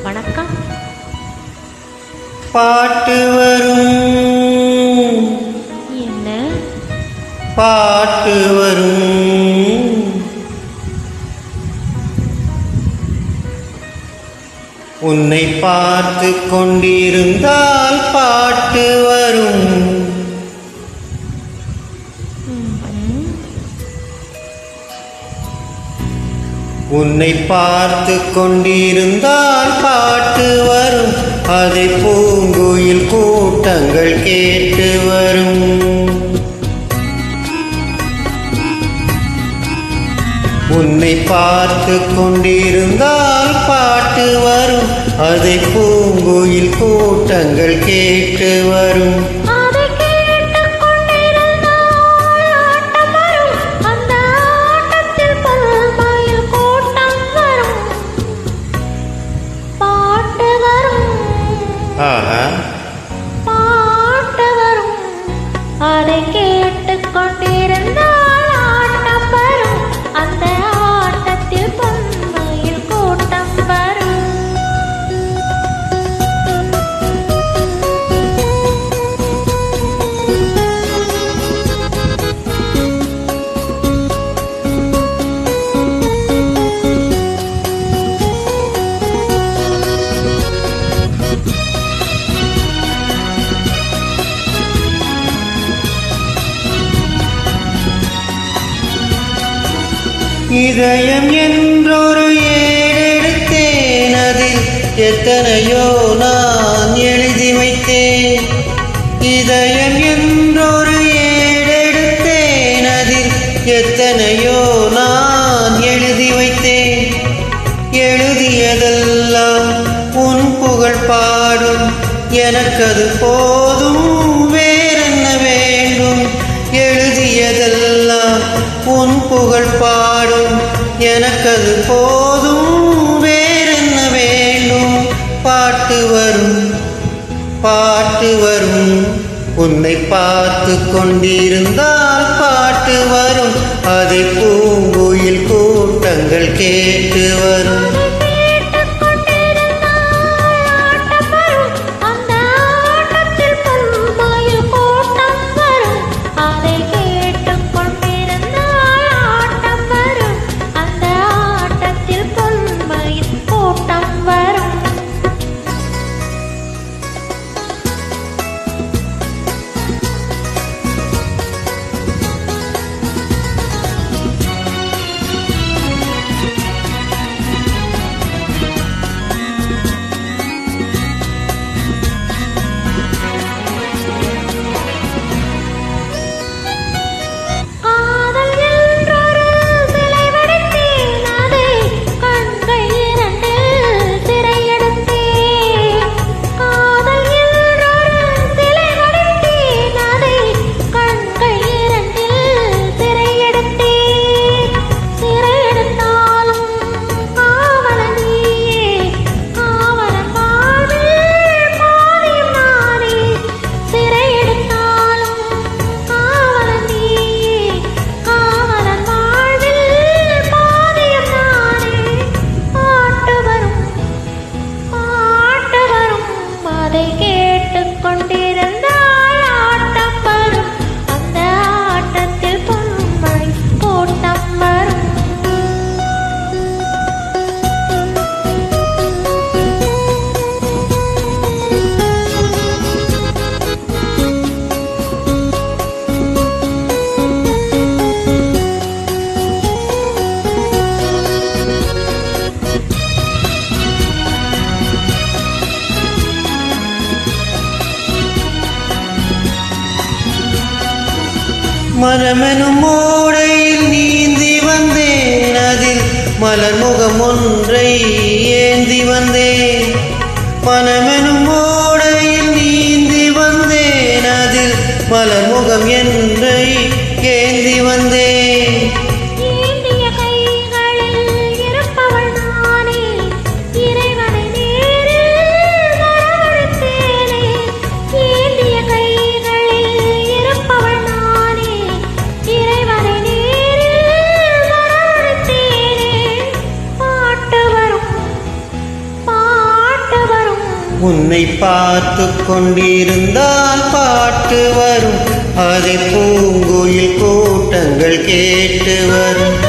வணக்கம். பாட்டு வரும், என்ன பாட்டு வரும், உன்னை பார்த்து கொண்டிருந்தால் பாட்டு வரும். உன்னை பார்த்து கொண்டிருந்தால் பாட்டு வரும், அதை பூங்குயில் கூட்டங்கள் கேட்டு வரும். உன்னை பார்த்து கொண்டிருந்தால் பாட்டு வரும், அதை பூங்குயில் கூட்டங்கள் கேட்டு வரும். பாட்டு வரும், அதை கேட்டுக் கொண்டிருந்தால் ஆட்டம் வரும், அந்த ஆட்டத்தில் பொன்மையில் கூட்டம் வரும். இதயம் என்றொரு ஏடெடுத்தேன், அதில் எத்தனையோ நான் எழுதி வைத்தேன். இதயம் என்றொரு ஏடெடுத்தேன், அதில் எத்தனையோ நான் எழுதி வைத்தேன். எழுதியதெல்லாம் உன் புகழ் பாடும், எனக்கது போதும், வேறென்ன வேண்டும். எழுதியதெல்லாம் உன் புகழ் பாடும், எனக்கது போதும், வேறென்ன வேண்டும். பாட்டு வரும், பாட்டு வரும், உன்னை பார்த்து கொண்டிருந்தால் பாட்டு வரும், அதை பூங்குயில் கூட்டங்கள் கேட்டு வரும். மனமெனும் ஓடையில் நீந்தி வந்தேன், அதில் மலர் முகம் ஒன்றை ஏந்தி வந்தேன். மனமெனும் ஓடையில் நீந்தி வந்தேன், அதில் மலர் முகம் ஒன்றை ஏந்தி வந்தேன். உன்னை பார்த்து கொண்டிருந்தால் பாட்டு வரும், அதை பூங்குயில் கூட்டங்கள் கேட்டு வரும்.